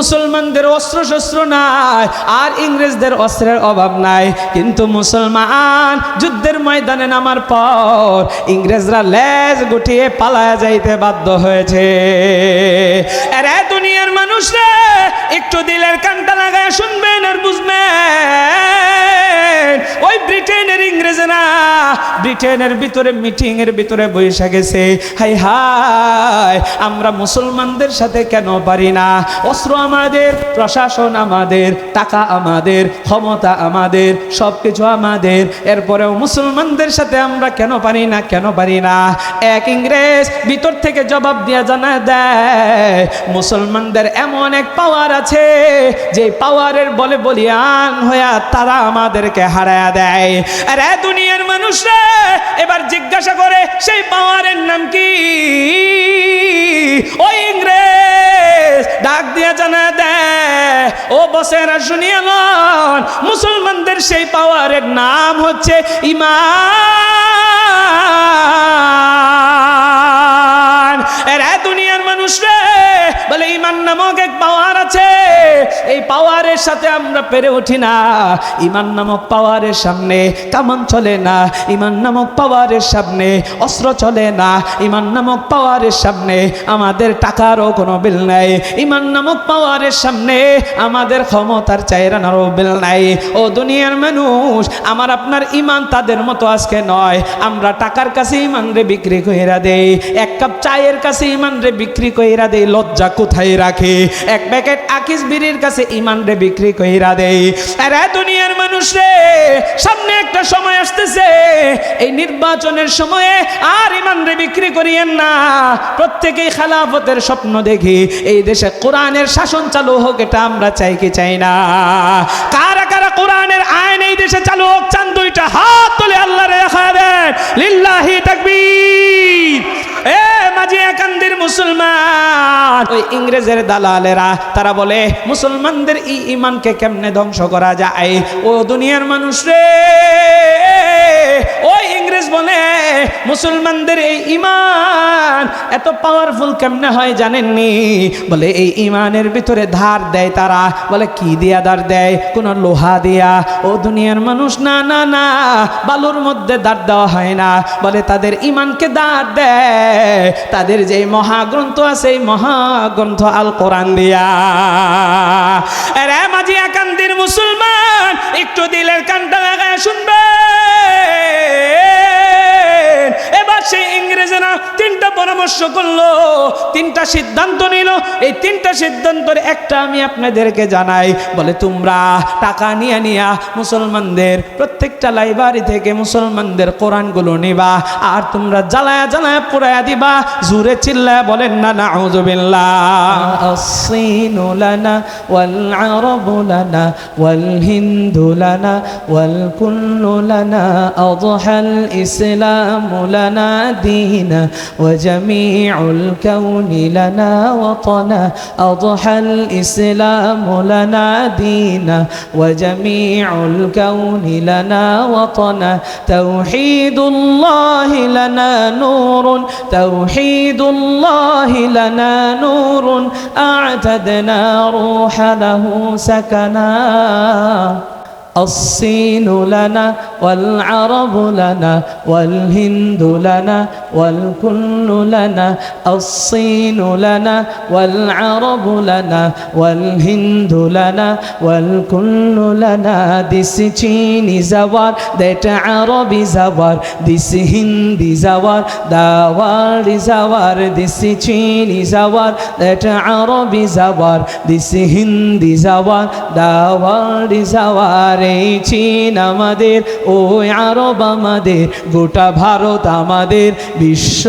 মুসলমানদের অস্ত্র শস্ত্র নাই আর ইংরেজদের অস্ত্রের অভাব নাই, কিন্তু মুসলমান যুদ্ধের ময়দানে নামার পর ইংরেজরা লেজ গুটিয়ে পালায়া যাইতে বাধ্য হয়েছে। আরে দুনিয়ার মানুষরা একটু দিলের কানটা লাগায় শুনবেন আর বুঝবেন, ওই ব্রিটেনের ইংরেজরা ব্রিটেনের ভিতরে মিটিং এর ভিতরে বসে গেছে, হাই হাই আমরা মুসলমানদের সাথে কেন পারি না? অস্ত্র আমাদের, প্রশাসন আমাদের, টাকা আমাদের, ক্ষমতা আমাদের, সবকিছু আমাদের, এরপরেও মুসলমানদের সাথে আমরা কেন পারি না, কেন পারি না? এক ইংরেজ ভিতর থেকে জবাব দিয়া জানা দেয়, মুসলমানদের এমন এক পাওয়ার আছে যে পাওয়ারের বলে বলিয়ান হইয়া তারা আমাদেরকে হারায়া দেয়। আরে দুনিয়ার মানুষরা এবার জিজ্ঞাসা করে সেই পাওয়ারের নাম কি? ওই ইংরেজ ডাক দিয়া জানা দেয়, ও বসেরা শুনিয়া লন, মুসলমানদের সেই পাওয়ারের নাম হচ্ছে ঈমান। এরা দুনিয়ার মানুষরা বলে ঈমান নামক এক পাওয়ার আছে, এই পাওয়ারের সাথে আমরা পেরে উঠি না। ঈমান নামক পাওয়ারের সামনে কামান চলে না, ঈমান নামক পাওয়ারের সামনে অস্ত্র চলে না, ঈমান নামক পাওয়ারের সামনে আমাদের টাকারও কোনো বিল নাই, ঈমান নামক পাওয়ারের সামনে আমাদের ক্ষমতার চাইরানারও বিল নাই। ও দুনিয়ার মানুষ, আমার আপনার ঈমান তাদের মতো আজকে নয়। আমরা টাকার কাছে ঈমান রে বিক্রি কইরা দেই, এক কাপ চায়ের কাছে ঈমান রে বিক্রি কইরা দেই, লজ্জা কোথায় রাখে? এক প্যাকেট আকিস বিড়ির কাছে ঈমান রে বিক্রি কইরা দেই। আরে দুনিয়ার মানুষ রে, সামনে একটা সময় আসতেছে, এই নির্বাচনের সময়ে আর ঈমান রে বিক্রি করিয়েন না। প্রত্যেকেই খেলাফতের স্বপ্ন দেখি, এই দেশে কোরআনের শাসন চালু হোক, এটা আমরা চাই কি চাই না? কারা কারা কোরআনের আইন এই দেশে চালু হোক চান? দুইটা হাত তুলে আল্লাহরে দেখা দেন, লিল্লাহি তাকবীর। এ মাজিয়া কান্দির মুসলমান, ওই ইংরেজের দালালেরা তারা বলে মুসলমানদের ঈমানকে কেমনে ধ্বংস করা যায়? ও দুনিয়ার মানুষ রে, ওই ইংরেজ বলে মুসলমানদের এই ঈমান এত পাওয়ারফুল কেমনে হয় জানেননি? বলে এই ঈমানের ভিতরে ধার দেয় তারা। বলে কি দিয়া ধার দেয়? কোন লোহা দিয়া? ও দুনিয়ার মানুষ, না না না, বালুর মধ্যে ধার দেওয়া হয় না। বলে তাদের ঈমানকে ধার দেয় তাদের যে মহাগ্রন্থ আছে, এই মহাগ্রন্থ আল কোরআন দিয়া। আরে মাজিয়া কান্দির মুসলমান, একটু দিলের কানটা লাগায় শুনবে। এবার সেই ইংরেজরা তিনটা পরামর্শ করলো, তিনটা সিদ্ধান্ত নিল। এই তিনটা সিদ্ধান্তের একটা আমি আপনাদেরকে জানাই। বলে তোমরা টাকা নিয়ে নিয়া মুসলমানদের প্রত্যেকটা লাইব্রেরি থেকে মুসলমানদের কোরআনগুলো নিবা, আর তোমরা জ্বালায়া জ্বালায়া পুরায়া দিবা। জোরে চিল্লায়া বলেন না নাউযুবিল্লাহ। আসসীনু লানা ওয়াল আরাবু লানা ওয়াল হিন্দু লানা ওয়াল কুল্লু লানা আযহাল ইসলামু লানা দীনা ওয়া জামিউল কাউনি লানা ওয়াতানা আযহাল ইসলামু লানা দীনা ওয়া জামিউল কাউনি লানা ওয়াতানা তাওহীদুল্লাহি লানা নূরুন তাওহীদুল্লাহি লানা নূরুন আ'তাদনা রূহালাহু সাকানা। الصين لنا والعرب لنا والهند لنا والكل لنا الصين لنا والعرب لنا والهند لنا والكل لنا. This Chinese is our, that Arab is our, this Hindi is our, the world is our. This Chinese is our, that Arab is our, this Hindi is our, the world is our. এই চীন আমাদের, ওই আরব আমাদের, গোটা ভারত আমাদের, বিশ্ব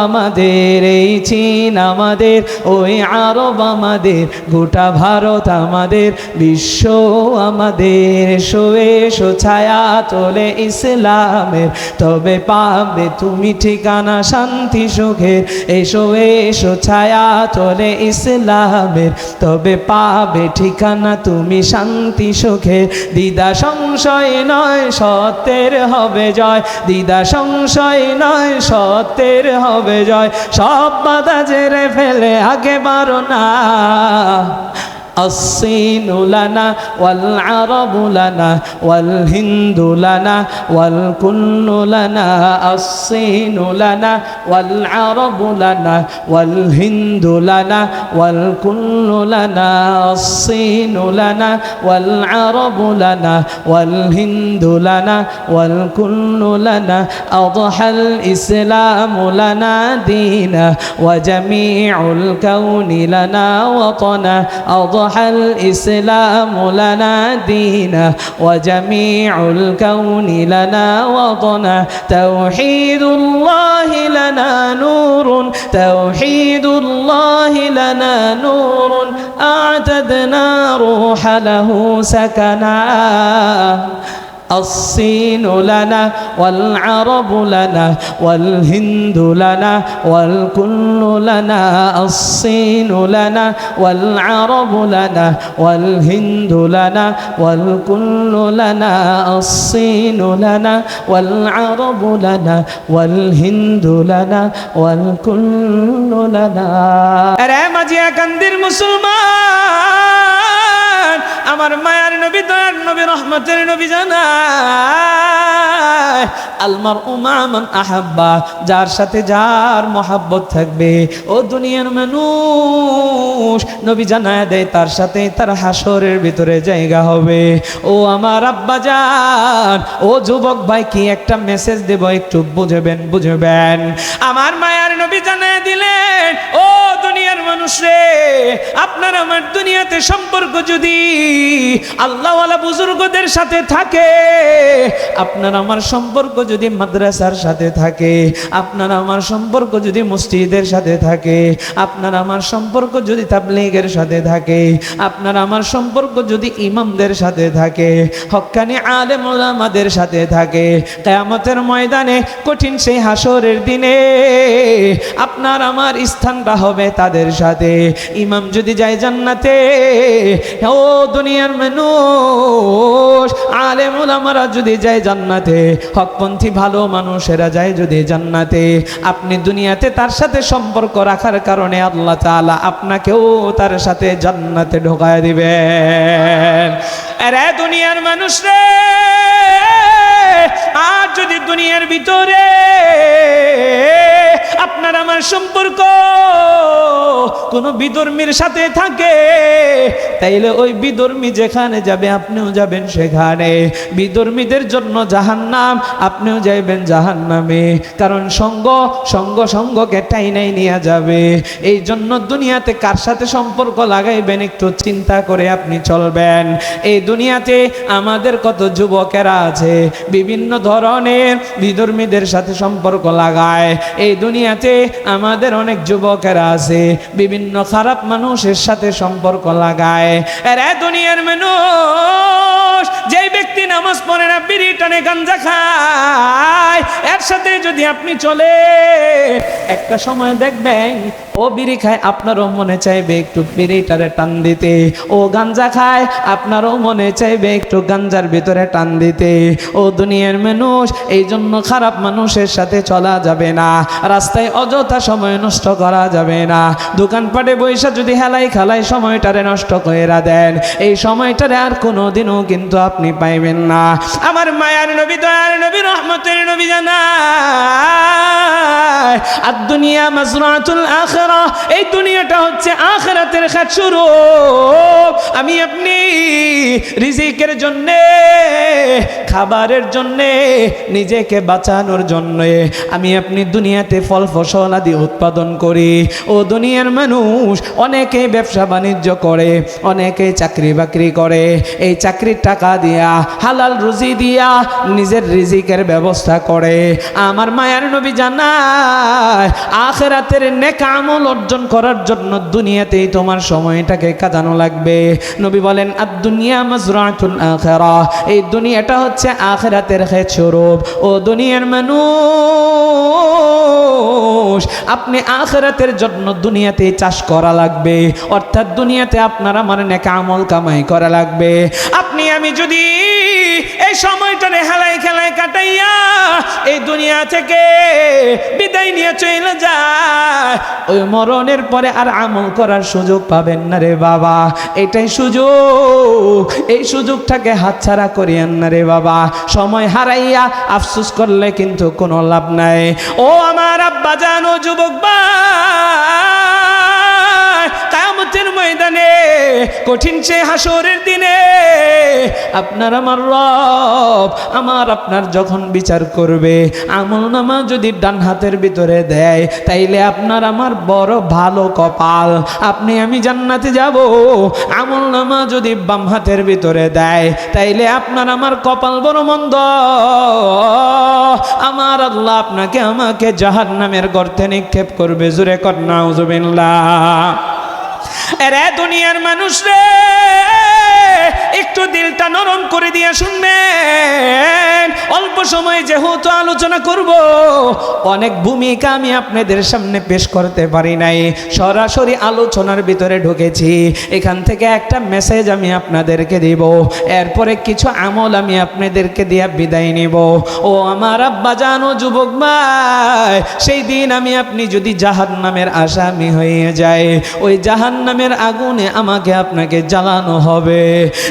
আমাদের। এই চীন আমাদের, ওই আরব আমাদের, গোটা ভারত আমাদের, বিশ্ব আমাদের। এসো এসো ছায়া তোলে ইসলামের, তবে পাবে তুমি ঠিকানা শান্তি সুখের। এসো এসো ছায়া তোলে ইসলামের, তবে পাবে ঠিকানা তুমি শান্তি সুখের। দ্বিধা সংশয় নয়, সত্যের হবে জয়। দ্বিধা সংশয় নয়, সত্যের হবে জয়। সব বাধা ঝেড়ে ফেলে আগে বাড়ো না। الصين لنا والعرب لنا والهند لنا والكل لنا الصين لنا والعرب لنا والهند لنا والكل لنا الصين لنا والعرب لنا والهند لنا والكل لنا أضحى الإسلام لنا دينا وجميع الكون لنا وطنا أضحى الإسلام لنا دينا وجميع الكون لنا وطنا توحيد الله لنا نور توحيد الله لنا نور أعتدنا روح له سكنا الصين لنا والعرب لنا والهند لنا والكل لنا الصين لنا والعرب لنا والهند لنا والكل لنا الصين لنا والعرب لنا والهند لنا والكل لنا أرى مجيء كندر مسلمان আমার মায়ার নবী দয়ার নবী রহমতের নবী জানায় আলমার উমামান আহাব্বা যার সাথে যার মহাব্বত থাকবে ও দুনিয়ার মানুষ নবী জানায় দেয় তার সাথে তার হাসরের ভিতরে জায়গা হবে ও আমার আব্বা জান ও যুবক ভাই কি একটা মেসেজ দেব একটু বুঝবেন আমার মায়ার নবী জানায় দিলেন ও দুনিয়ার মানুষ রে আপনার আমার দুনিয়াতে সম্পর্ক যদি আল্লাহওয়ালা বুজুর্গদের সাথে থাকে আপনার আমার সম্পর্ক যদি মাদ্রাসার সাথে থাকে আপনার আমার সম্পর্ক যদি মসজিদের সাথে থাকে আপনার আমার সম্পর্ক যদি তাবলীগের সাথে থাকে আপনার আমার সম্পর্ক যদি ইমামদের সাথে থাকে হক্কানি আলেম ওলামাদের সাথে থাকে কিয়ামতের ময়দানে কঠিন সেই হাসরের দিনে আপনার আমার স্থানটা হবে তাদের সাথে ইমাম যদি যায় জান্নাতে ও দুনিয়ার মানুষ আলেম ওলামারা যদি যায় জান্নাতে হকপন্থী ভালো মানুষেরা যায় যদি জান্নাতে আপনি দুনিয়াতে তার সাথে সম্পর্ক রাখার কারণে আল্লাহ তাআলা আপনাকেও তার সাথে জান্নাতে ঢোকায় দিবেন আরে দুনিয়ার মানুষ রে আর যদি দুনিয়ার ভিতরে আপনার আমার সম্পর্ক কোন বিধর্মীর সাথে থাকে তাইলে ওই বিধর্মী যেখানে যাবে আপনিও যাবেন সেখানে বিধর্মীদের জন্য জাহান্নাম আপনিও যাইবেন জাহান্নামে কারণ সঙ্গকে টাইনাই নিয়ে যাবে এই জন্য দুনিয়াতে কার সাথে সম্পর্ক লাগাইবেন একটু চিন্তা করে আপনি চলবেন এই দুনিয়াতে আমাদের কত যুবকেরা আছে বিভিন্ন ধরনের বিধর্মীদের সাথে সম্পর্ক লাগায় এই দুনিয়াতে আমাদের অনেক যুবকেরা আছে বিভিন্ন খারাপ মানুষের সাথে সম্পর্ক লাগায় আরে দুনিয়ার মানুষ যেই ব্যক্তি নামাজ পড়ে না বিড়ি টানে গাঞ্জা খায় এর সাথে যদি আপনি চলে একটা সময় দেখবেন ও বিড়ি খায় আপনারও মনে চাইবে একটু বিড়িটারে টান দিতে ও গাঞ্জা খায় আপনারও মনে চাইবে একটু গাঞ্জার ভিতরে টান দিতে ও দুনিয়ার মানুষ এই জন্য খারাপ মানুষের সাথে চলা যাবে না রাস্তায় অযথা সময় নষ্ট করা যাবে না দোকানপাটে বৈশা যদি হেলাই খেলাই সময়টারে নষ্ট করে দেন এই সময়টারে আর কোনোদিনও কিন্তু আপনি পাইবেন না আমার মায়ার নবী দয়ার নবী রহমতের নবী জানায় আর দুনিয়া মাজরাতুল আখিরাহ এই দুনিয়াটা হচ্ছে আখিরাতের খাসুরু আমি আপনি রিজিকের জন্য খাবারের জন্য নিজেকে বাঁচানোর জন্য আমি আপনি দুনিয়াতে ফল ফসল আদি উৎপাদন করি ও দুনিয়ার মানুষ অনেকে ব্যবসা বাণিজ্য করে অনেকে চাকরি বাকরি করে এই চাকরির টাকা দিয়া হালাল রুজি দিয়া নিজের রিজিকের ব্যবস্থা করে আমার মায়ার নবী জানায় আখিরাতের নেক আমল অর্জন করার জন্য দুনিয়াতেই তোমার সময়টাকে কাটানো লাগবে নবী বলেন আদ দুনিয়া মাজরাতুল আখিরাহ এই দুনিয়াটা হচ্ছে আখিরাতের খেতস্বরূপ ও দুনিয়ার মানুষ আপনি আখিরাতের জন্য দুনিয়াতে চাষ করা লাগবে অর্থাৎ দুনিয়াতে আপনার আমার নেক আমল কামাই করা লাগবে আপনি আমি যদি এই সময়টারে হেলায় খেলায় কাটাইয়া এই দুনিয়া থেকে বিদায় নিয়ে চলে যায়, ওই মরণের পরে আর আমল করার সুযোগ পাবেন না রে বাবা। এটাই সুযোগ, এই সুযোগটাকে হাতছাড়া করিয়েন না রে বাবা। সময় হারাইয়া আফসোস করলে কিন্তু কোনো লাভ নাই। ও আমার আব্বা জানো যুবক ভাই, কিয়ামতের ময়দানে কঠিন সে হাসরের দিনে আপনার আমার রব আমার আপনার যখন বিচার করবে, আমলনামা যদি ডান হাতের ভিতরে দেয় তাইলে আপনার আমার বড় ভালো কপাল, আপনি আমি জান্নাতে যাব। আমলনামা যদি বাম হাতের ভিতরে দেয় তাইলে আপনার আমার কপাল বড় মন্দ, আমার আল্লাহ আপনাকে আমাকে জাহান্নামের গর্তে নিক্ষেপ করবে। জোরে কর নাউজুবিল্লাহ। এরে দুনিয়ার মানুষ রে, একটু দিলটা নরম করে দিয়ে শুনবেন। অল্প সময় যেহেতু আলোচনা করব, অনেক ভূমিকা আমি আপনাদের সামনে পেশ করতে পারি নাই, সরাসরি আলোচনার ভিতরে ঢুকেছি। এখান থেকে একটা মেসেজ আমি আপনাদেরকে দিব, এরপরে কিছু আমল আমি আপনাদেরকে দিয়ে বিদায় নিব। ও আমার আব্বা জানো যুবক ভাই, সেই দিন আমি আপনি যদি জাহান্নামের আসামি হয়ে যায়, ওই জাহান্নামের আগুনে আমাকে আপনাকে জ্বালানো হবে।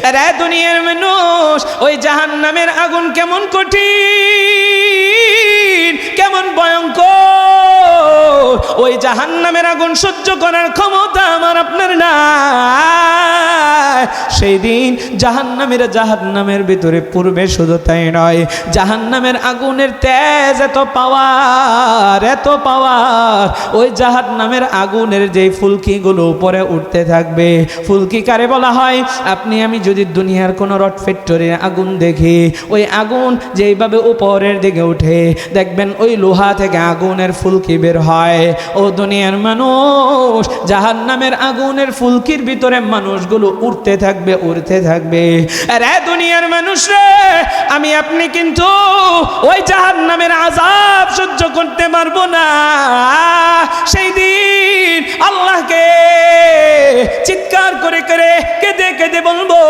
আরে দুনিয়ার মানুষ, ওই জাহান্নামের আগুন কেমন কঠিন, কেমন ভয়ঙ্কর, ওই জাহান্নামের আগুন সহ্য করার ক্ষমতা আমার আপনার না। সেই দিন জাহান্নামের ভিতরে পূর্বে শুধু তাই নয়, জাহান্নামের আগুনের তেজ এত পাওয়ার, এত পাওয়ার, ওই জাহান্নামের আগুনের যে ফুলকিগুলো উপরে উঠতে থাকবে। ফুলকি কারে বলা হয়? আপনি আমি যদি দুনিয়ার কোনো রড ফ্যাক্টরির আগুন দেখি, ওই আগুন যেইভাবে উপরের দিকে উঠে, দেখবেন ওই লোহা থেকে আগুনের ফুলকি বের হয়। ও দুনিয়ার মানুষ, জাহান্নামের আগুনের ফুলকির ভিতরে মানুষগুলো উঠতে থাকবে, উঠতে থাকবে। আরে দুনিয়ার মানুষ রে, আমি আপনি কিন্তু ওই জাহান্নামের আযাব সহ্য করতে পারবো না। সেই দিন আল্লাহকে চিৎকার করে করে কেঁদে কেঁদে বলবো।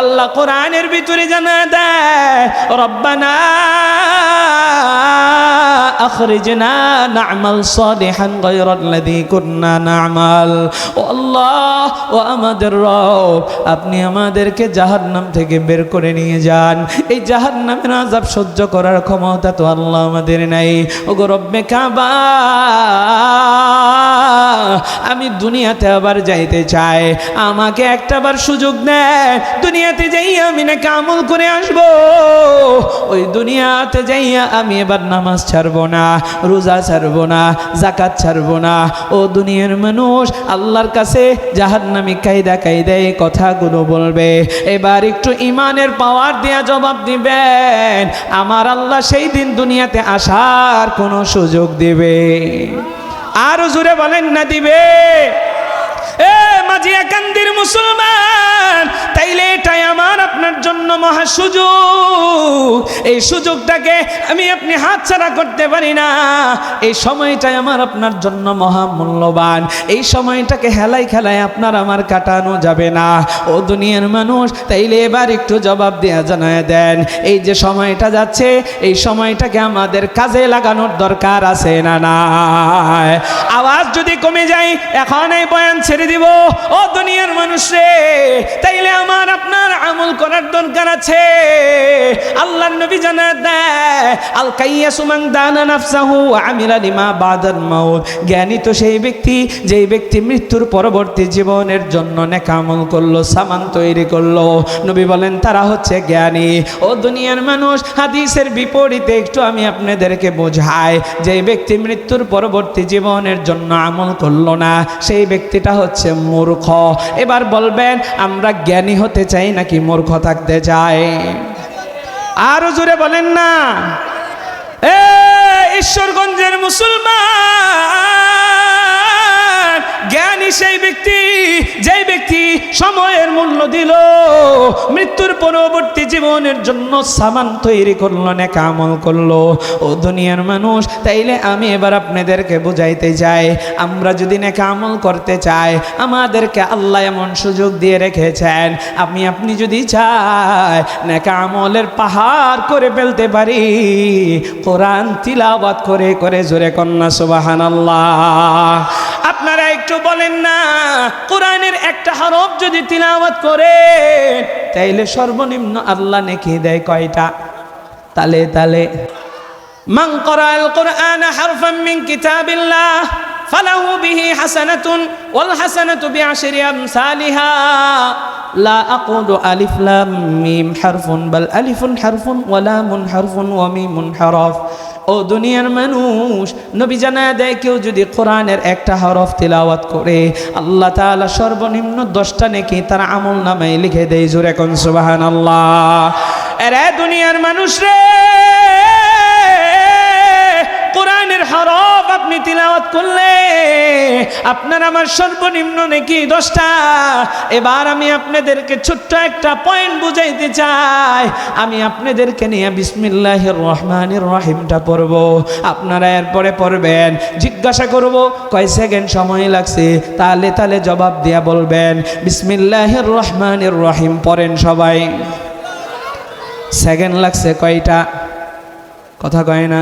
আল্লাহ কোরআনের ভিতরে জানা দেয়, রব্বানা আখরিজনা না'মাল সালিহান গায়রাল্লাযী কুন্না না'মাল। ও আল্লাহ, ও আমাদের রব, আপনি আমাদেরকে জাহান্নাম থেকে বের করে নিয়ে যান। এই জাহান্নামের আযাব সহ্য করার ক্ষমতা তো আল্লাহ আমাদের নাই। ওগো রব্বে কাবা, আমি দুনিয়াতে আবার যাইতে চাই, আমাকে একটাবার সুযোগ দেয়। দুনিয়াতে যাইয়া আমি নাকি আমল করে আসবো। ওই দুনিয়াতে যাইয়া আমি এবার নামাজ ছাড়বো না, রোজা ছাড়বো না, যাকাত ছাড়বো না। ও দুনিয়ার মানুষ, আল্লাহর কাছে জাহান্নামী কায়দা কায়দায় কথাগুলো বলবে। এবার একটু ইমানের পাওয়ার দিয়া জবাব দিবেন, আমার আল্লাহ সেই দিন দুনিয়াতে আসার কোনো সুযোগ দিবে? আরো জোরে বলেন না দিবে? এ মাঝিয়া কান্দির মুসলমান, তাইলে এটাই আমার আপনার জন্য মহা সুযোগ। এই সুযোগটাকে আমি আপনি হাতছাড়া করতে পারি না। এই সময়টাই আমার আপনার জন্য মহা মূল্যবান। এই সময়টাকে হেলাই খেলায় আপনার আমার কাটানো যাবে না। ও দুনিয়ার মানুষ, তাইলে এবার একটু জবাব দেয়া জানায় দেন, এই যে সময়টা যাচ্ছে, এই সময়টাকে আমাদের কাজে লাগানোর দরকার আছে না নাই? আওয়াজ যদি কমে যায়, এখন এই বয়ান ছেড়ে দিব। ও দুনিয়ার মানুষ রে, তাইলে আমার আপনার আমল করার দরকার আছে। আল্লাহর নবী জানায় দেয়, আল কাইয়াসু মান দানা নাফসাহু ওয়া আমিলা লিমা বাদাল মাউত। জ্ঞানী তো সেই ব্যক্তি, যেই ব্যক্তি মৃত্যুর পরবর্তী জীবনের জন্য নেক আমল করলো, সামান তৈরি করলো। নবী বলেন তারা হচ্ছে জ্ঞানী। ও দুনিয়ার মানুষ, হাদিসের বিপরীতে একটু আমি আপনাদেরকে বোঝাই, যেই ব্যক্তি মৃত্যুর পরবর্তী জীবনের জন্য আমল করলো না, সেই ব্যক্তিটা হচ্ছে মূর্খ। এবার বলবেন, আমরা জ্ঞানী হতে চাই নাকি মূর্খ থাকতে চাই? আরো জোরে বলেন না। ঈশ্বরগঞ্জের মুসলমান, জ্ঞানী সেই ব্যক্তি যেই ব্যক্তি সময়ের মূল্য দিল, মৃত্যুর পরবর্তী জীবনের জন্য সামান তৈরি করলো, নেক আমল করলো। ও দুনিয়ার মানুষ, তাইলে আমি এবার আপনাদেরকে বুঝাইতে চাই, আমরা যদি নেক আমল করতে চাই, আমাদেরকে আল্লাহ এমন সুযোগ দিয়ে রেখেছেন, আপনি যদি চাই নেক আমলের পাহাড় করে ফেলতে পারি, কোরআন তিলাওয়াত করে করে জোরে কন্যা সুবহানাল্লাহ। আপনারা একটু বলেন না, কোরআনের একটা হরফ যদি তিলাওয়াত করে তাইলে সর্বনিম্ন আল্লাহ নেকি দেয় কয়টা? তালে তালে মান ক্বরাআল কুরআন হারফান মিন কিতাবিল্লাহ ফালাহু বিহি হাসানাতুন ওয়াল হাসানাতু বিআশরি আমসালিহা লা আকুলু আলিফ লাম মিম হারফুন বাল আলিফুন হারফুন ওয়া লামুন হারফুন ওয়া মিমুন হরফ। ও দুনিয়ার মানুষ, নবী জানায় দেয় কেউ যদি কোরআনের একটা হরফ তিলাওয়াত করে আল্লাহ তাআলা সর্বনিম্ন 10টা নেকি তার আমল নামায় লিখে দেয়। জোরে কোন সুবহানাল্লাহ। আরে দুনিয়ার মানুষ রে, কোরআনের হরফ আপনি তিলাওয়াত করলে আপনার আমার সর্বনিম্ন নেকি 10টা। এবার আমি আপনাদেরকে ছোট্ট একটা পয়েন্ট বুঝাইতে চাই। আমি আপনাদেরকে নিয়ে বিসমিল্লাহির রহমানির রহিমটা পড়ব, আপনারা এরপরে পড়বেন। জিজ্ঞাসা করব কয় সেকেন্ড সময় লাগছে, তাহলে তাহলে জবাব দিয়া বলবেন বিসমিল্লাহির রহমানির রহিম। পড়েন সবাই। সেকেন্ড লাগছে কয়টা? কথা কয় না।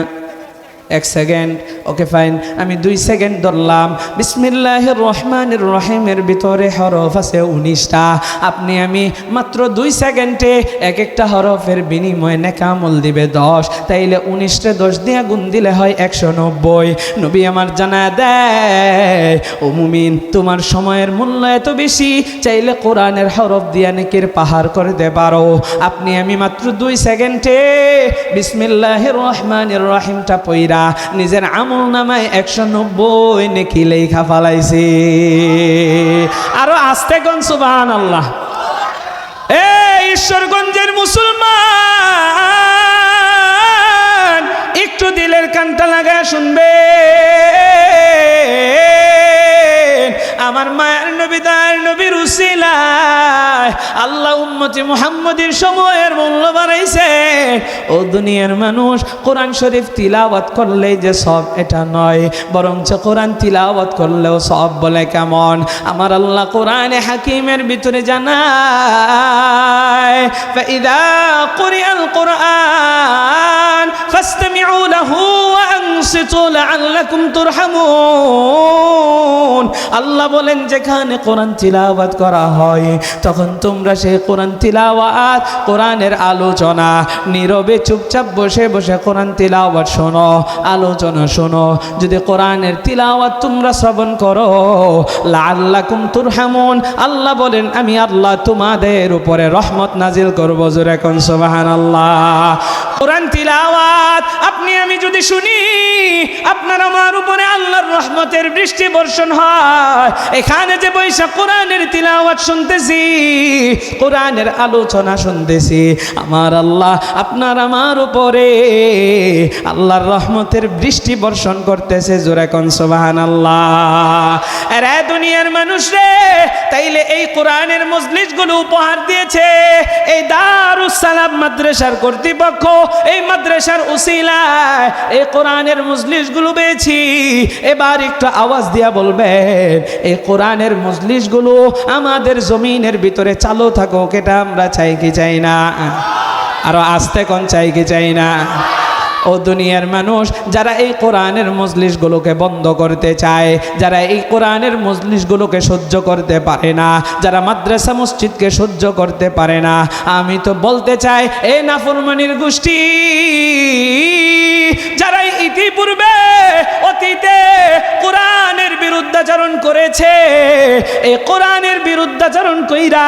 1 সেকেন্ড। ওকে ফাইন, আমি 2 সেকেন্ড ধরলাম। বিসমিল্লাহির রহমানির রহিমের ভিতরে হরফ আছে 19টা। আপনি আমি মাত্র 2 সেকেন্ডে এক একটা হরফের বিনিময়ে নেক আমল দিবে 10। তাইলে 19 10 দিয়ে গুণ দিলে হয় 190। নবী আমার জানায় দেয়, ও মুমিন, তোমার সময়ের মূল্য এত বেশি, চাইলে কোরআনের হরফ দিয়ে নেকির পাহাড় করতে পারো। আপনি আমি মাত্র 2 সেকেন্ডে বিসমিল্লাহির রহমানির রহিমটা পইরা নিজের আমল নামায় 190 নেকি লেখা ফালাইছে। আরো আস্তে কোন সুবহানাল্লাহ। এই ঈশ্বরগঞ্জের মুসলমান, একটু দিলের কানটা লাগায় শুনবে। আমার মায়ের নবী তার নবীর উসিলায় আল্লাহ উম্মতি মুহাম্মদের সময়ের মূল্য বাড়াইছে। ও দুনিয়ার মানুষ, কোরআন শরীফ তিলাওয়াত করলে যে সব এটা নয়, বরঞ্চ কোরআন তিলাওয়াত করলেও সব বলে কেমন। আমার আল্লাহ কোরআনে হাকিমের ভিতরে জানায়, ফাইদা কুরিআল কুরআন ফাসতামিউ লাহু ওয়া আনসিতু লাআল্লাকুম তুরহামুন। আল্লাহ বলেন, যেখানে কোরআন তিলাওয়াত করা হয় তখন তোমরা সেই কোরআন তিলাওয়াত, কোরআনের আলোচনা নীরবে চুপচাপ বসে বসে কোরআন তিলাওয়াত শোনো, আলোচনা শোনো। যদি কোরআনের তিলাওয়াত তোমরা শ্রবণ করো, লাআল্লাকুম তুরহামুন, আল্লাহ বলেন আমি আল্লাহ তোমাদের উপরে রহমত নাজিল করব। জোরে কোন সুবহানাল্লাহ। কোরআন তিলাওয়াত আপনি আমি যদি শুনি, আপনার আমার উপরে আল্লাহর রহমতের বৃষ্টি বর্ষণ হয়। এখানে যে বৈশা কোরআনের তিলাওয়াত শুনতেছি, কোরআনের আলোচনা শুনতেছি, আমার আল্লাহ আপনার আমার উপরে আল্লাহর রহমতের বৃষ্টি বর্ষণ করতেছে। জোরে কোন সুবহানাল্লাহ। আরে দুনিয়ার মানুষ রে, তাইলে এই কোরআনের মজলিসগুলো উপহার দিয়েছে এই দারুস সালাম মাদ্রাসার কর্তৃপক্ষ। এই মাদ্রাসার উসিলায় এই কোরআনের মজলিসগুলো পেয়েছি। এবার একটু আওয়াজ দিয়া বলবেন, এই কোরআনের মজলিসগুলো আমাদের জমিনের ভিতরে চালু থাকুক, এটা আমরা চাই কি চাই না? আরো আস্তে কোন চাই কি চাই না? ও দুনিয়ার মানুষ, যারা এই কোরআনের মজলিসগুলোকে বন্ধ করতে চায়, যারা এই কোরআনের মজলিসগুলোকে সহ্য করতে পারে না, যারা মাদ্রাসা মসজিদকে সহ্য করতে পারে না, আমি তো বলতে চাই এই নাফরমানির গোষ্ঠী, যারা ইতিপূর্বে অতীতে কোরআনের বিরুদ্ধাচরণ করেছে, এই কোরআনের বিরুদ্ধাচরণ কইরা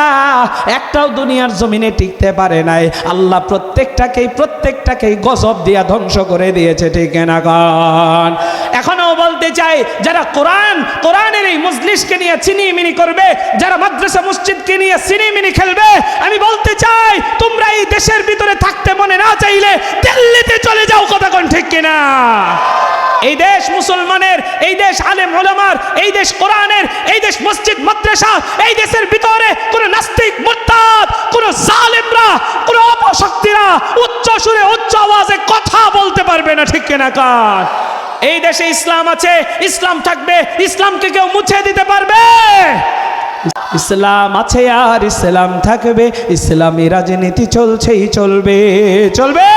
একটাও দুনিয়ার জমিনে টিকতে পারে নাই। আল্লাহ প্রত্যেকটাকেই গজব দিয়া ধ্বংস করে দিয়েছে, ঠিক না গান? এখনো বলতে চাই, যারা কোরআনের এই মজলিসকে নিয়ে চিনিমিনি করবে, যারা মাদ্রাসা মসজিদকে নিয়ে চিনিমিনি খেলবে, আমি বলতে চাই তোমরা এই দেশের ভিতরে থাকতে মনে না চাইলে দিল্লিতে চলে যাও। কথা কোন ঠিক কিনা? এই দেশ মুসলমানের, এই দেশ আলেম ওলামার, এই দেশ কোরআনের, এই দেশ মসজিদ মাদ্রাসা, এই দেশের ভিতরে কোন নাস্তিক মুরতাদ, কোন জালেমরা, কোন অপশক্তিরা উচ্চ সুরে উচ্চ আওয়াজে কথা বলতে পারবে না, ঠিক কিনা কার? এই দেশে ইসলাম আছে, ইসলাম থাকবে, ইসলামকে কেউ মুছে দিতে পারবে? ইসলাম আছে আর ইসলাম থাকবে, ইসলামী রাজনীতি চলছেই চলবে, চলবে।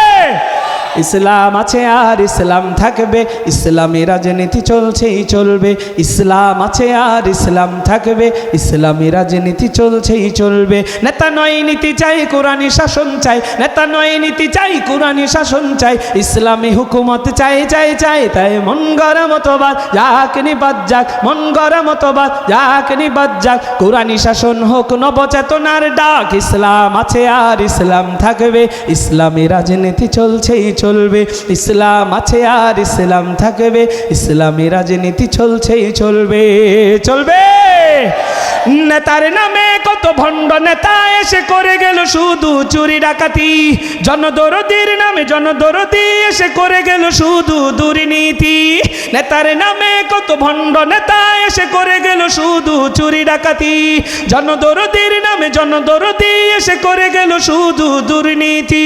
ইসলাম আছে আর ইসলাম থাকবে, ইসলামী রাজনীতি চলছেই চলবে। ইসলাম আছে আর ইসলাম থাকবে, ইসলামী রাজনীতি চলছেই চলবে। নেতা নয় নীতি চাই, কোরআনী শাসন চাই, নেতা নয় নীতি চাই, কোরআনী শাসন চাই, ইসলামী হুকুমত চাই চাই চাই। তাই মন গড়া মতবাদ যাক নিবাদ যাক, মন গড়া মতবাদ যাক নিবাদ যাক, কোরআনী শাসন হোক নবচেতনার ডাক। ইসলাম আছে আর ইসলাম থাকবে, ইসলামী রাজনীতি চলছেই চলবে। ইসলাম আছে আর ইসলাম থাকবে, ইসলামী রাজনীতি চলছেই চলবে, চলবে। নেতার নামে কত ভণ্ড নেতা এসে করে গেল শুধু চুরি ডাকাতি, জনদরদির নামে জনদরদি এসে করে গেল শুধু দুর্নীতি। নেতার নামে কত ভণ্ড নেতা এসে করে গেল শুধু চুরি ডাকাতি, জনদরদির নামে জনদরদি এসে করে গেল শুধু দুর্নীতি।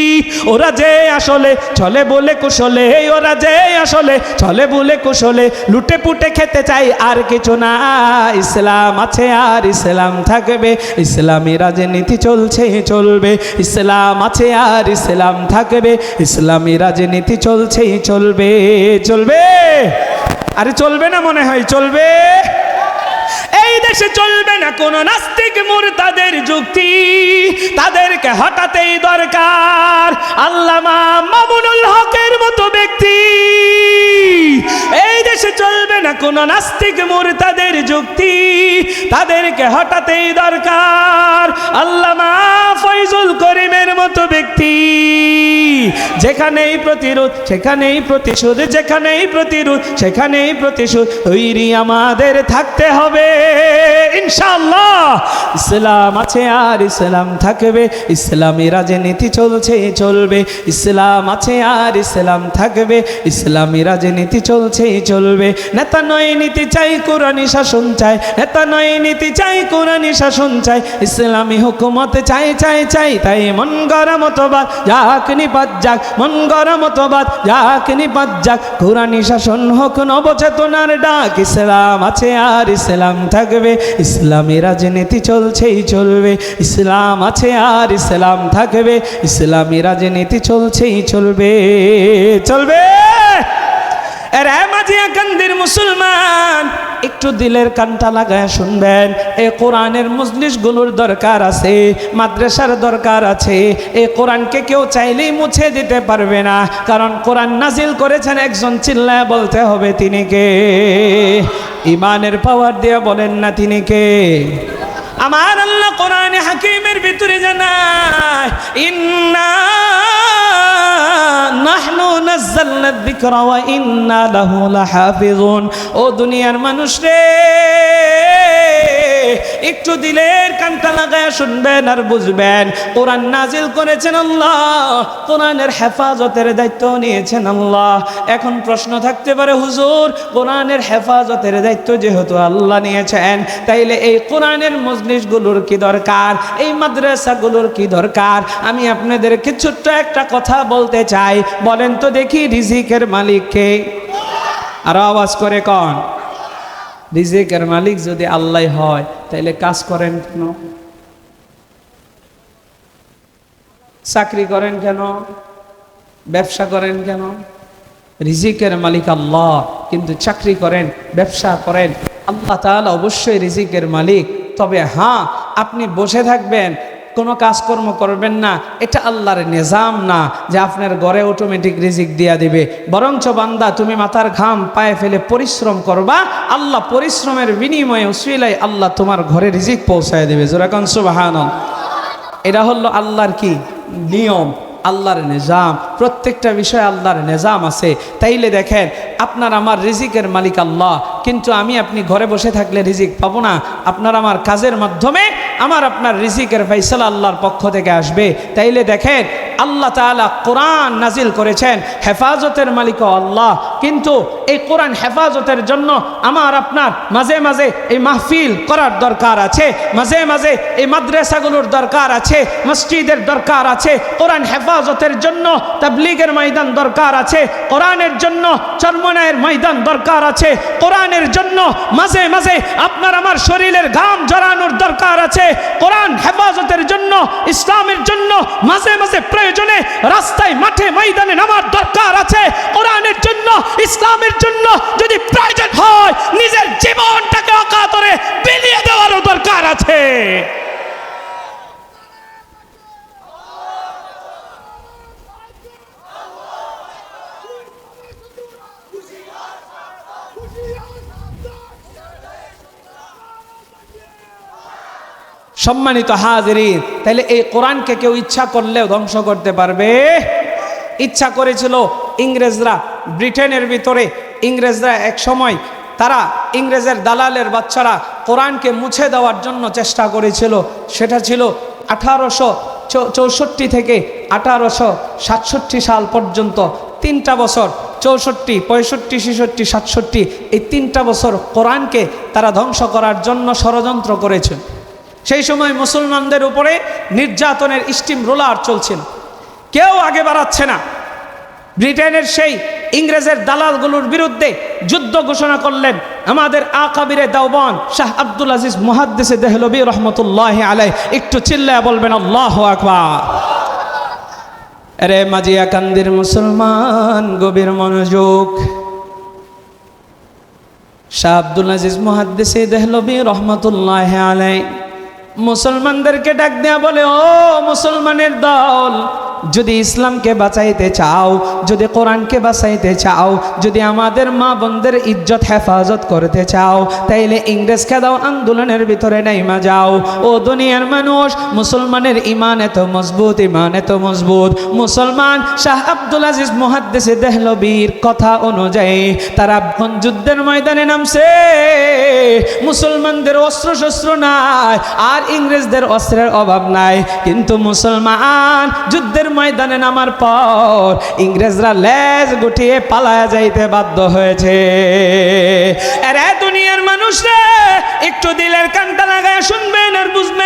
ওরা যে আসলে চলে বলে কুশলে, ওরা যে আসলে চলে বলে কুশলে, লুটে পুটে খেতে চাই আর কিছু না। ইসলাম আছে আর ইসলাম থাকবে, ইসলামী রাজনীতি চলছেই চলবে। ইসলাম আছে আর ইসলাম থাকবে, ইসলামী রাজনীতি চলছেই চলবে, চলবে। আরে চলবে না মনে হয়? চলবে। এই দেশে চলবে না কোন নাস্তিক মুরতাদের যুক্তি, তাদেরকে হটাতেই দরকার আল্লামা মামুনুল হকের মতো ব্যক্তি। এই দেশে চলবে না কোন নাস্তিক মুরতাদের যুক্তি, তাদেরকে হটাতেই দরকার আল্লামা ফয়জুল করিমের মতো ব্যক্তি। যেখানেই প্রতিরোধ সেখানেই প্রতিশোধ, যেখানেই প্রতিরোধ সেখানেই প্রতিশোধ, তৈরি আমাদের থাকতে হবে ইনশাআল্লাহ। ইসলাম আছে আর ইসলাম থাকবে, ইসলামী রাজনীতি চলছেই চলবে। ইসলাম আছে আর ইসলাম থাকবে, ইসলামী রাজনীতি চলছেই চলবে। নেতা নয় নীতি চাই, কোরআনী শাসন চাই, নেতা নয় নীতি চাই, কোরআনী শাসন চাই, ইসলামী হুকুমত চাই চাই চাই। তাই মন গড়া মতবাদ যাক নিপাত যাক, মন গড়া মতবাদ যাক নিপাত যাক, কোরআনী শাসন হোক নবচেতনার ডাক। ইসলাম আছে আর ইসলাম থাকবে, ইসলামী রাজনীতি চলছেই চলবে। ইসলাম আছে আর ইসলাম থাকবে, ইসলামী রাজনীতি চলছেই চলবে, চলবে। এরে মাঝিয়া কান্দির মুসলমান, একটু দিলের কানটা লাগায় শুনবেন। এই কোরআনের মজলিসগুলোর দরকার আছে, মাদ্রাসার দরকার আছে। এই কোরআনকে কেউ চাইলেই মুছে দিতে পারবে না, কারণ কোরআন নাজিল করেছেন একজন, চিল্লায় বলতে হবে তিনি কে। ইমানের পাওয়ার দিয়ে বলেন না তিনি কে। আমার আল্লাহ কোরআনে হাকিমের ভিতরে জানায়, ইন্না নাহনু নাযালনা যিকরা ওয়া ইন্না লাহু লাহাফিজুন। ও দুনিয়ার মানুষ রে, একটু দিলের কানটা লাগায় শুনবেন আর বুঝবেন। কোরআন নাজিল করেছেন আল্লাহ, কোরআনের হেফাজতের দায়িত্ব নিয়েছেন আল্লাহ। এখন প্রশ্ন থাকতে পারে, হুজুর কোরআনের হেফাজতের দায়িত্ব যেহেতু আল্লাহ নিয়েছেন, তাইলে এই কোরআনের মজলিসগুলোর কি দরকার, এই মাদ্রাসাগুলোর কি দরকার? আমি আপনাদেরকে ছোট্ট একটা কথা বলতে চাই। বলেন তো দেখি, রিজিকের মালিক কে? আর আওয়াজ করে কন। রিজিকের মালিক যদি আল্লাহ হয়, তাইলে কাজ করেন কেন? চাকরি করেন কেন? ব্যবসা করেন কেন? রিজিকের মালিক আল্লাহ, কিন্তু চাকরি করেন, ব্যবসা করেন, আল্লাহ তাআলা অবশ্যই রিজিকের মালিক। তবে হ্যাঁ, আপনি বসে থাকবেন, কোনো কাজকর্ম করবেন না, এটা আল্লাহর নিজাম না যে আপনার ঘরে অটোমেটিক রিজিক দিয়া দিবে। বরঞ্চ বান্দা, তুমি মাথার ঘাম পায়ে ফেলে পরিশ্রম করবা, আল্লাহ পরিশ্রমের বিনিময়ে উসিলায় আল্লাহ তোমার ঘরে রিজিক পৌঁছায় দেবে। জোরে কোন সুবহানাল্লাহ। এটা হলো আল্লাহর কি নিয়ম, আল্লাহর নিজাম। প্রত্যেকটা বিষয়ে আল্লাহর নিজাম আছে। তাইলে দেখেন, আপনার আমার রিজিকের মালিক আল্লাহ, কিন্তু আমি আপনি ঘরে বসে থাকলে রিজিক পাবো না। আপনার আমার কাজের মাধ্যমে আমার আপনার রিজিকের ফয়সালা আল্লাহর পক্ষ থেকে আসবে। তাইলে দেখেন, আল্লাহ তাআলা কোরআন নাজিল করেছেন, হেফাজতের মালিক আল্লাহ। কিন্তু এই কোরআন হেফাজতের জন্য আমার আপনার মাঝে মাঝে এই মাহফিল করার দরকার আছে, মাঝে মাঝে এই মাদ্রাসাগুলোর দরকার আছে, মসজিদের দরকার আছে। কোরআন হেফাজতের জন্য তাবলীগের ময়দান দরকার আছে, কোরআনের জন্য চরমনায়ের ময়দান দরকার আছে, কোরআনের জন্য মাঝে মাঝে আপনার আমার শরীরের ঘাম ঝরানোর দরকার আছে। কোরআন হেফাজতের জন্য, ইসলামের জন্য মাঝে মাঝে প্রয়োজনে রাস্তায় মাঠে ময়দানে নামার দরকার আছে। কোরআনের জন্য, ইসলামের জন্য যদি প্রয়োজন হয় নিজের জীবনটাকে অকাতরে বিলিয়ে দেওয়ারও দরকার আছে। সম্মানিত হাজিরিন, তাহলে এই কোরআনকে কেউ ইচ্ছা করলেও ধ্বংস করতে পারবে? ইচ্ছা করেছিল ইংরেজরা, ব্রিটেনের ভিতরে ইংরেজরা এক সময় তারা ইংরেজের দালালের বাচ্চারা কোরআনকে মুছে দেওয়ার জন্য চেষ্টা করেছিল। সেটা ছিল 1864 থেকে 1867 সাল পর্যন্ত 3টা বছর, 64, 65, 66, 67, এই 3টা বছর কোরআনকে তারা ধ্বংস করার জন্য ষড়যন্ত্র করেছে। সেই সময় মুসলমানদের উপরে নির্যাতনের স্টিম রোলার চলছিল, কেউ আগে বাড়াচ্ছে না। ব্রিটেনের সেই ইংরেজের দালালগুলোর বিরুদ্ধে যুদ্ধ ঘোষণা করলেন আমাদের আকাবিরে দেওবন্দ শাহ আব্দুল আজিজ মুহাদ্দিসে দেহলভী রহমতুল্লাহ আলাইহি। একটু চিল্লায়া বলবেন আল্লাহু আকবার। আরে মাজিয়া কান্দির মুসলমান, গভীর মনোযোগ। শাহ আব্দুল আজিজ মুহাদ্দিসে দেহলভী রহমতুল্লাহ আলাইহি মুসলমানদেরকে ডাক দেয়া বলে, ও মুসলমানের দল, যদি ইসলামকে বাঁচাইতে চাও, যদি কোরআনকে বাঁচাইতে চাও, যদি আমাদের মা বোনদের ইজ্জত হেফাজত করতে চাও, তাইলে ইংরেজ খেদাও আন্দোলনের ভিতরে নাইমা যাও। ও দুনিয়ার মানুষ, মুসলমানের ইমান এত মজবুত, ইমান এত মজবুত। মুসলমান শাহ আব্দুল আজিজ মুহাদ্দিসে দেহলভীর কথা অনুযায়ী তারা যুদ্ধের ময়দানে নামছে। মুসলমানদের অস্ত্র শস্ত্র নাই, আর ইংরেজদের অস্ত্রের অভাব নাই, কিন্তু মুসলমান যুদ্ধের ময়দানে নামার পর ইংরেজরা লেজ গুটিয়ে পালায়া যাইতে বাধ্য হয়েছে। আরে দুনিয়ার মানুষরা একটু দিলের কানটা লাগায় শুনবেন আর বুঝবেন,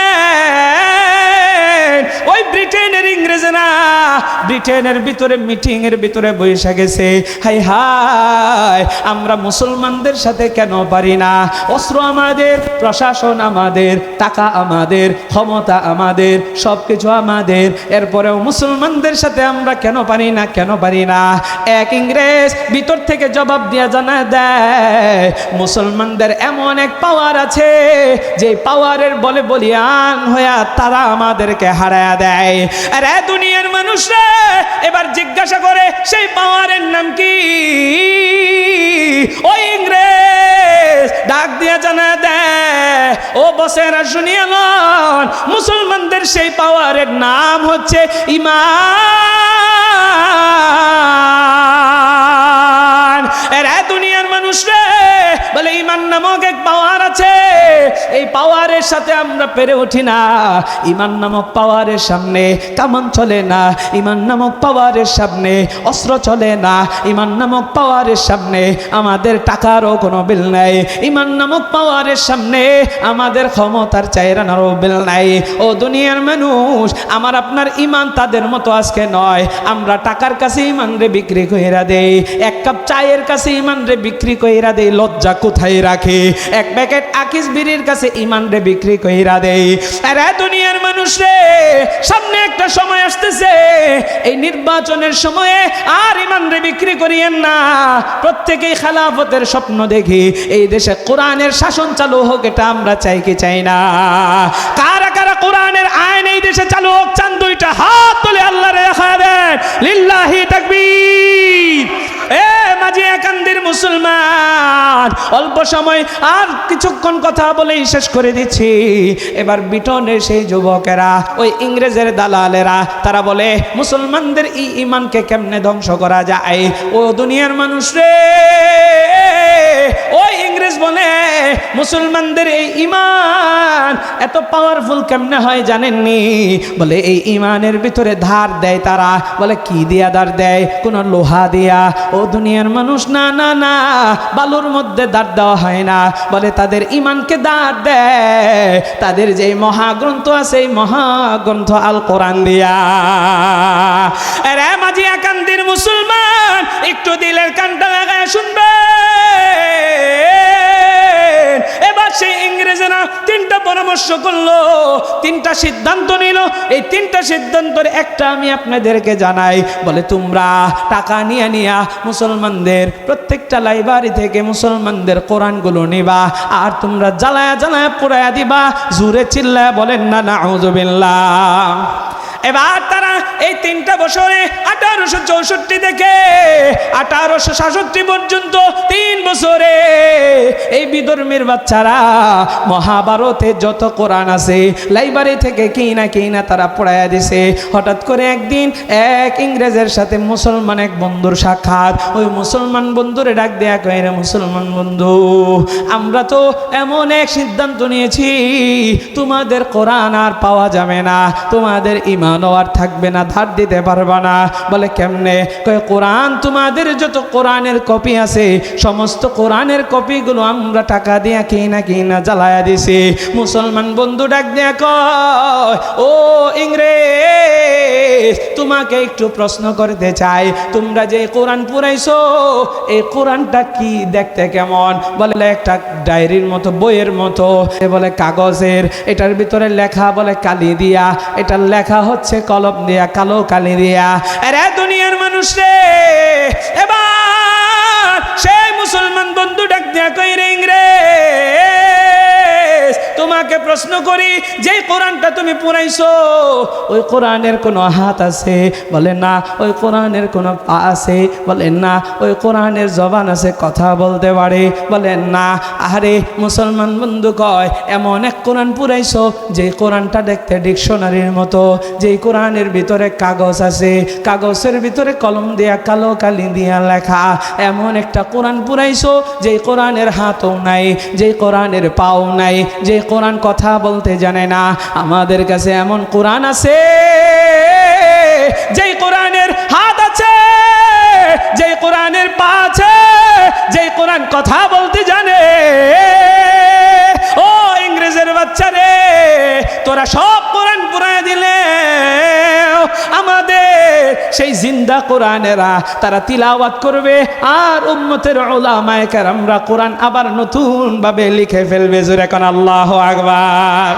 ওই ব্রিটেনের ইংরেজরা ব্রিটেনের ভিতরে মিটিং এর ভিতরে বসে গেছে। হাই হাই, আমরা মুসলমানদের সাথে কেন পারি না? অস্ত্র আমাদের, প্রশাসন আমাদের, টাকা আমাদের, ক্ষমতা আমাদের, সবকিছু আমাদের, এরপরেও মুসলমানদের সাথে আমরা কেন পারি না, কেন পারি না? এক ইংরেজ ভিতর থেকে জবাব দিয়া জানায় দেয়, মুসলমানদের এমন এক পাওয়ার আছে যে পাওয়ারের বলে বলিয়ান হইয়া তারা আমাদেরকে হারায়া দেয়। আরে দুনিয়ার মানুষরা এবার জিজ্ঞাসা করে সেই পাওয়ারের নাম কি? ওই ইংরেজ ডাক দিয়া জানায় দেয়, ও বসেরা শুনিয়া লন, মুসলমানদের সেই পাওয়ারের নাম হচ্ছে ঈমান। এরা দুনিয়ার মানুষ রে বলে ঈমান নামক এক পাওয়ার আছে, এই পাওয়ারের সাথে আমরা পেরে উঠি না। ঈমান নামক পাওয়ারের সামনে কামান চলে না, ঈমান নামক পাওয়ারের সামনে অস্ত্র চলে না, ঈমান নামক পাওয়ারের সামনে আমাদের টাকারও কোনো বিল নাই, ঈমান নামক পাওয়ারের সামনে আমাদের ক্ষমতার চাইরানারও বিল নাই। ও দুনিয়ার মানুষ, আমার আপনার ঈমান তাদের মতো আজকে নয়। আমরা টাকার কাছে ঈমান রে বিক্রি কইরা দেই, এক কাপ চায়ের কাছে ঈমান রে বিক্রি কইরা দেই, লজ্জা কোথায় রাখে? এক প্যাকেট আকিস বিড়ির কাছে ঈমান রে বিক্রি কইরা দেই। আরে দুনিয়ার মানুষ রে, সামনে একটা সময় আসতেছে, এই নির্বাচনের সময়ে আর ঈমান রে বিক্রি করিয়েন না। প্রত্যেকেই খেলাফতের স্বপ্ন দেখি, এই দেশে কোরআনের শাসন চালু হোক, এটা আমরা চাই কি চাই না? কারা কারা কোরআনের আইন এই দেশে চালু হোক চান? দুইটা হাত তুলে আল্লাহরে দেখা দেন, লিল্লাহি তাকবীর। এ মাজিয়া কান্দির মুসলমান, অল্প সময় আর কিছুক্ষণ কথা বলেই শেষ করে দিচ্ছি। এবার ব্রিটেনের সেই যুবকেরা, ওই ইংরেজের দালালেরা, তারা বলে মুসলমানদের ঈমানকে কেমনে ধ্বংস করা যায়? ও দুনিয়ার মানুষ রে, ওই ইংরেজ ইংরেজ বলে মুসলমানদের এই ঈমান এত পাওয়ারফুল কেমনে হয় জানেননি? বলে এই ঈমানের ভিতরে ধার দেয় তারা। বলে কি দিয়া ধার দেয়? কোন লোহা দিয়া। ও দুনিয়ার মানুষ, না না না, বালুর মধ্যে ধার দেওয়া হয় না। বলে তাদের ঈমানকে ধার দেয় তাদের যে মহাগ্রন্থ আছে এই মহাগ্রন্থ আল কোরআন দিয়া। আরে মাঝিয়া কান্দির মুসলমান, একটু দিলের কানটা লাগায় শুনবে। এবার সেই ইংরেজেরা তিনটা পরামর্শ করলো, তিনটা সিদ্ধান্ত নিল। এই তিনটা সিদ্ধান্তের একটা আমি আপনাদেরকে জানাই। বলে তোমরা টাকা নিয়ে নিয়া মুসলমানদের প্রত্যেকটা লাইব্রেরি থেকে মুসলমানদের কোরআনগুলো নিবা, আর তোমরা জ্বালায়া জ্বালায়া পোড়ায়া দিবা। জোরে চিল্লায়া বলেন না নাউযুবিল্লাহ। এবার তারা এই 3টা বছরে 1864 থেকে 1866 পর্যন্ত 3 বছরে এই বিধর্মীর বাচ্চারা মহাভারতে যত কোরআন আছে লাইব্রেরি থেকে কিনা তারা পড়াইয়া দিছে। হঠাৎ করে একদিন এক ইংরেজের সাথে মুসলমান এক বন্ধুর সাক্ষাৎ। ওই মুসলমান বন্ধুরে ডাক দেয়া কয়, রে মুসলমান বন্ধু, আমরা তো এমন এক সিদ্ধান্ত নিয়েছি, তোমাদের কোরআন আর পাওয়া যাবে না, তোমাদের ঈমান আর থাকবে না, ধার দিতে পারবা না। বলে কেমনে? কয় কোরআন, তোমাদের যত কোরআনের কপি আছে সমস্ত কোরআনের কপিগুলো আমরা টাকা দিয়া কিনা জ্বালায়া দিছি। মুসলমান বন্ধু ডাক দিয়া কয়, ও ইংরেজ, তোমাকে একটু প্রশ্ন করতে চাই, তোমরা যে কোরআন পুরাইছো এই কোরআনটা কি দেখতে কেমন? বলে একটা ডায়েরির মতো, বইয়ের মতো। বলে কাগজের, এটার ভিতরে লেখা বলে কালি দিয়া, এটার লেখা হচ্ছে কলম দিয়া, কালো কালি দিয়া। আরে দুনিয়ার মানুষ রে, এবার সেই মুসলমান বন্ধু ডাক দিয়া কই, রে ইংরেজ, তোমাকে প্রশ্ন করি, যে কোরআনটা তুমি পড়াইছো ওই কোরআনের কোনো হাত আছে? বলে না। ওই কোরআনের কোনো পা আছে? বলে না। ওই কোরআনের জবান আছে, কথা বলতে পারে? বলে না। আরে মুসলমান বন্ধু কয়, এমন এক কোরআন পুরাইছো যে কোরআনটা দেখতে ডিকশনারির মতো, যেই কোরআনের ভিতরে কাগজ আছে, কাগজের ভিতরে কলম দিয়া কালো কালি দিয়া লেখা। এমন একটা কোরআন পুরাইছো যে কোরআনের হাতও নাই, যে কোরআনের পাও নাই, যে কোরআন কথা বলতে জানে না। আমাদের কাছে এমন কোরআন আছে যেই কোরআনের হাত আছে, যেই কোরআনের পা আছে, যেই কোরআন কথা বলতে জানে। ও ইংরেজের বাচ্চা রে, তোরা সব কোরআন পুরায় দিলে, আমাদের সেই জিন্দা কোরআনেরা তারা তিলাওয়াত করবে, আর উম্মতের উলামায়ে কেরামরা কোরআন আবার নতুন ভাবে লিখে ফেলবে। জোরে কোন আল্লাহু আকবার।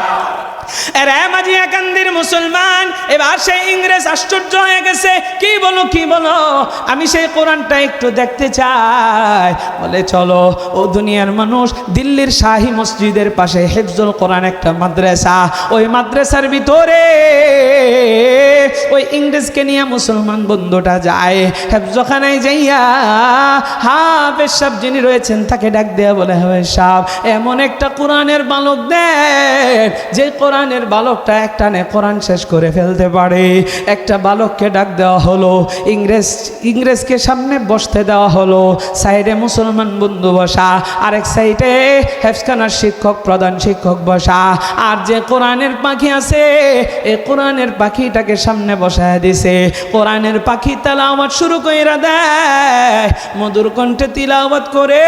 এরে মাঝিয়া কান্দির মুসলমান, এবার সেই ইংরেজ আশ্চর্য হয়ে গেছে। কি বলো, কি বলো? আমি সেই কোরআনটা একটু দেখতে চাই। বলে চলো। ও দুনিয়ার মানুষ, দিল্লির শাহী মসজিদের পাশে হিফজুল কোরআন একটা মাদ্রাসা, ওই মাদ্রাসার ভিতরে ওই ইংরেজকে নিয়ে মুসলমান বন্ধুটা যায়। হেফজখানায় যাইয়া হাফেজ সাহেব যিনি রয়েছেন তাকে ডাক দেয়া বলে, হাফেজ সাহেব, এমন একটা কোরআনের বালক দেন যে কোরআনের বালকটা একটানে কোরআন শেষ করে ফেলতে পারে। একটা বালককে ডাক দেওয়া হলো, ইংরেজকে সামনে বসতে দেওয়া হলো। সাইডে মুসলমান বন্ধু বসা, আরেক সাইডে হেফজখানার শিক্ষক, প্রধান শিক্ষক বসা। আর যে কোরআনের পাখি আছে এই কোরআনের পাখিটাকে সামনে বসায় দিছে। কোরআনের পাখি তেলাওয়াত শুরু কইরা দেয়, মধুর কণ্ঠে তিলাওয়াত করে।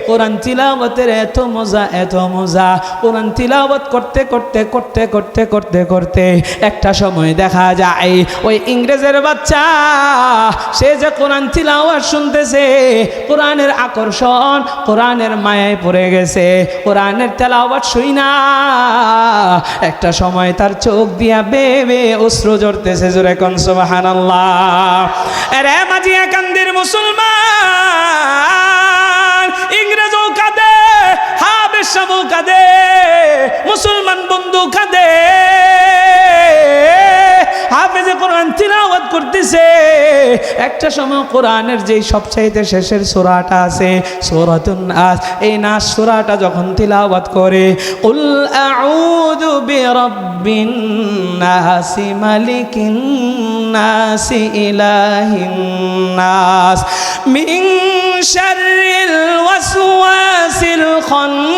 কোরআন তিলাওয়াতের এত মজা, এত মজা। কোরআন তিলাওয়াত করতে করতে করতে করতে করতে করতে একটা সময় দেখা যায় ওই ইংরেজের বাচ্চা সে যে কোরআন তিলাওয়াত শুনতেছে, কোরআনের আকর্ষণ, কোরআনের মায়ায় পড়ে গেছে। কোরআনের তেলাওয়াত শুই না একটা সময় তার চোখ দিয়া বেবে অশ্রু ঝরতেছে। জোরে কোন সুবহানাল্লাহ। আরে মাঝিয়া কান্দির মুসলমান, ইংরেজও কাঁদে, হাফেজ সাহেবও কাঁদে, মুসলমান বন্ধু কাঁদে। হাফেজে কোরআন তিলাওয়াত করতেছে। একটা সময় কোরআনের যেই সবচাইতে শেষের সূরাটা আছে, সূরাতুন নাস, এই নাস সূরাটা যখন তিলাওয়াত করে, কুল আউযু বিরাব্বিন নাস মালিকিন নাস ইলাহিন নাস মিন শাররিল ওয়াসওয়াসিল খান্নাস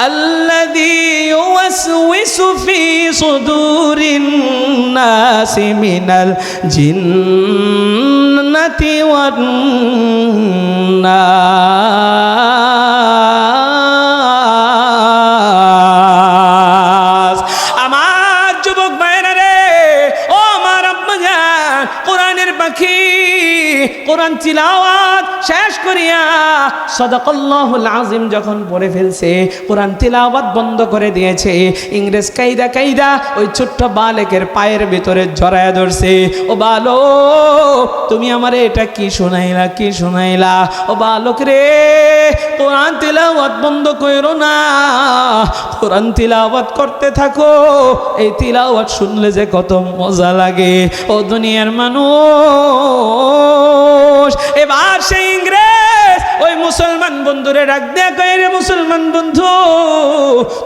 আল্লাযী ইউওয়াসওয়িসু ফী সুদুরিন নাসি মিনাল জিন্নাতি ওয়ান নাস। আমার যুবক ভাইরা রে, ও আমার আব্বাজান, কোরআনের পাখি কোরআন তিলাওয়াত শেষ করিয়া সাদাকাল্লাহুল আযীম যখন পড়ে ফেলছে, কোরআন তিলাওয়াত বন্ধ করে দিয়েছে, ইংরেজ কায়দা কায়দা ওই ছোট্ট বালকের পায়ের ভিতরে জড়ায়া ধরছে। ও বালক, তুমি আমারে এটা কি শোনাইলা, কি শোনাইলা? ও বালক রে, কোরআন তিলাওয়াত বন্ধ কইরো না, কোরআন তিলাওয়াত করতে থাকো। এই তিলাওয়াত শুনলে যে কত মজা লাগে। ও দুনিয়ার মানুষ, এবার সেই ইংরেজ ওই মুসলমান বন্ধুরে ডাক দেয়া কয়, রে মুসলমান বন্ধু,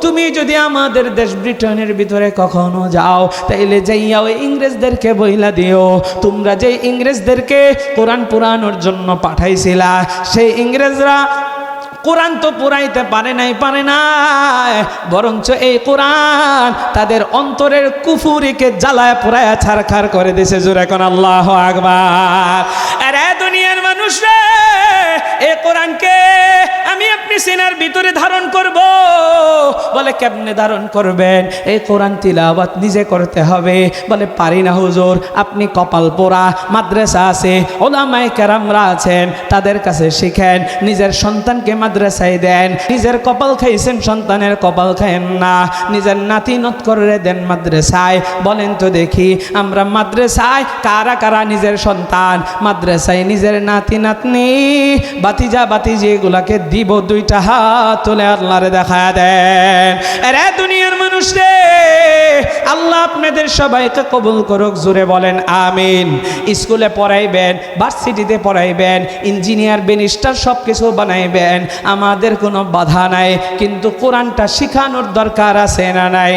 তুমি যদি আমাদের দেশ ব্রিটেনের ভিতরে কখনো যাও, তাইলে যাইয়া ওই ইংরেজদেরকে বইলা দিও, তোমরা যে ইংরেজদেরকে কোরআন পুরানোর জন্য পাঠাইছিলা, সেই ইংরেজরা কোরআন তো পুরাইতে পারে নাই, বরঞ্চ এই কোরআন তাদের অন্তরের কুফুরিকে জ্বালায় পুরায়া ছারখার করে দিয়েছে। জোরে এখন আল্লাহু আকবার। আরে দুনিয়ার মানুষ রে, এই কোরআনকে আমি আপনি সিনার ভিতরে ধারণ করব। বলে কেমনে ধারণ করবেন? এই কোরআন তিলাওয়াত নিজে করতে হবে। বলে পারি না হুজুর, আপনি কপাল পোড়া, মাদ্রাসা আছে, ওলামায়ে কেরামরা আছেন, তাদের কাছে শিখেন, নিজের সন্তানকে মাদ্রাসায় দেন। নিজের কপাল খাইছেন, সন্তানের কপাল খায়েন না, নিজের নাতি নত করে দেন মাদ্রাসায়। বলেন তো দেখি, আমরা মাদ্রাসায় কারা কারা নিজের সন্তান, মাদ্রাসায় নিজের নাতি নাতনি, বাতিজা বাতিজি এগুলাকে দিব? দুইটা হাত তুলে আল্লাহরে দেখা দেন। আরে দুনিয়ার মানুষ রে, আল্লাহ আপনাদের সবাইকে কবুল করুক। জোরে বলেন আমিন। স্কুলে পড়াইবেন, ভার্সিটিতে পড়াইবেন, ইঞ্জিনিয়ার ব্যারিস্টার সব কিছু বানাইবেন, আমাদের কোনো বাধা নাই, কিন্তু কোরআনটা শিখানোর দরকার আছে না নাই?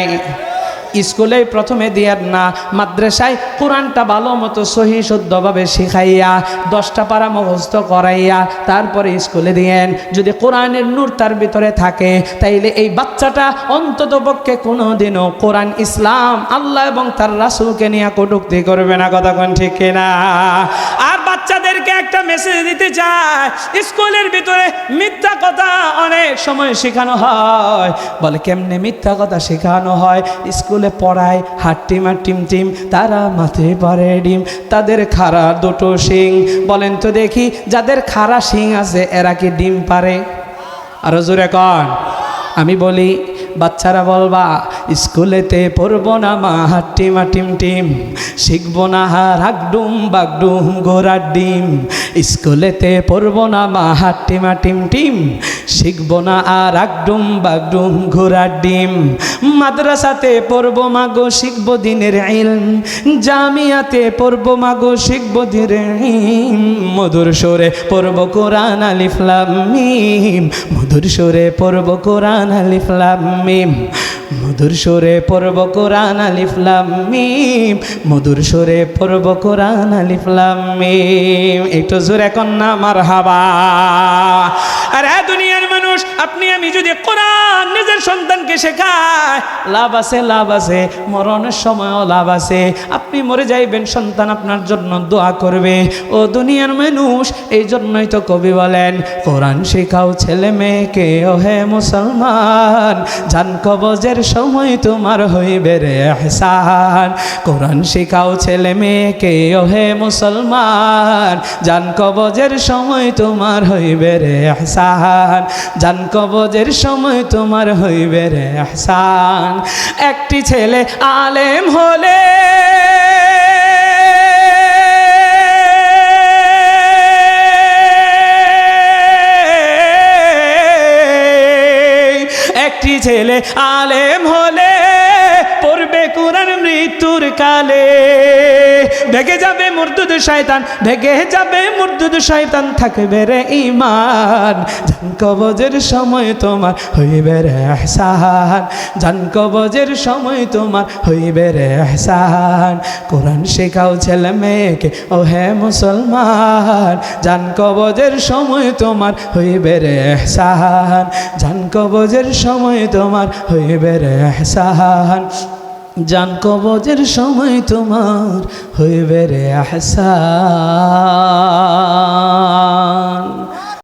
স্কুলে প্রথমে দিয়ার না, মাদ্রাসায় কোরআনটা ভালো মতো সহি শুদ্ধভাবে শিখাইয়া 10টা পারা মুখস্থ করাইয়া তারপরে স্কুলে দিয়েন। যদি কোরআনের নূর তার ভিতরে থাকে, তাইলে এই বাচ্চাটা অন্তত পক্ষে কোনোদিনও কোরআন, ইসলাম, আল্লাহ এবং তার রাসূলকে নিয়ে কটূক্তি করবে না। কথা কোন ঠিক কিনা? আর বাচ্চাদেরকে একটা মেসেজ দিতে চায়, স্কুলের ভিতরে মিথ্যা কথা অনেক সময় শেখানো হয়। বলে কেমনে মিথ্যা কথা শেখানো হয়? স্কুলে পড়ায় হাট্টিমা টিম টিম, তারা মাথায় পারে ডিম, তাদের খাড়া দুটো শিং। বলেন তো দেখি, যাদের খাড়া শিং আছে এরা কি ডিম পারে? আরো জোরে কন। আমি বলি, বাচ্চারা বলবা স্কুলেতে পড়বো না মা হাট্টিমা টিম টিম, শিখবো না রাগডুম বাগডুম ঘোড়ার ডিম। স্কুলেতে পড়বো না মা হাট্টিমা টিম টিম, শিখবো না আর রাগডুম বাগডুম ঘোড়ার ডিম। মাদ্রাসাতে পড়বো মাগো শিখবো দিনের ইলম, জামিয়াতে পড়বো মাগো শিখবো দিনের ইলম। মধুর সুরে পড়বো কোরআন আলিফ লাম মিম, মধুর সুরে পড়বো কোরআন আলিফ লাম মিম, মধুর সুরে পড়ব কোরআন আলিফ লাম মিম, মধুর সুরে পড়ব কোরআন আলিফ লাম মিম। একটু জোরে কন্যা মারহাবা। আরে দুনিয়ার মানুষ, আপনি আমি যদি কোরআন নিজের সন্তানকে শেখায়, লাভ আছে, লাভ আছে, মরণের সময়ও লাভ আছে। আপনি মরে যাইবেন, সন্তান আপনার জন্য দোয়া করবে। ও দুনিয়ার মানুষ, এই জন্যই তো কবি বলেন, কোরআন শেখাও ছেলে মেয়েকে ও হে মুসলমান, জান কবজের সময় তোমার হইবে রে ইহসান। কোরআন শেখাও ছেলে মেয়েকে ও হে মুসলমান, জান কবজের সময় তোমার হইবে রে ইহসান, জান কবজের সময় তোমার হইবে রে ইহসান। একটি ছেলে আলেম হলে একটি ছেলে আলেম হলে পড়বে কোরআন মৃত্যুর কালে। ভেগে যাবে মুরদুদ শয়তান, ভেগে যাবে মুরদুদ শয়তান, থাকবে রে ঈমান। জান কবজের সময় তোমার হইবে রে ইহসান, জান কবজের সময় তোমার হইবে রে ইহসান। কোরআন শেখাও ছেলে মেয়েকে ও হে মুসলমান, জান কবজের সময় তোমার হইবে রে ইহসান, জান কবজের সময় তোমার হইবে রে ইহসান, জান কবজের সময় তোমার হইবে রে ইহসান।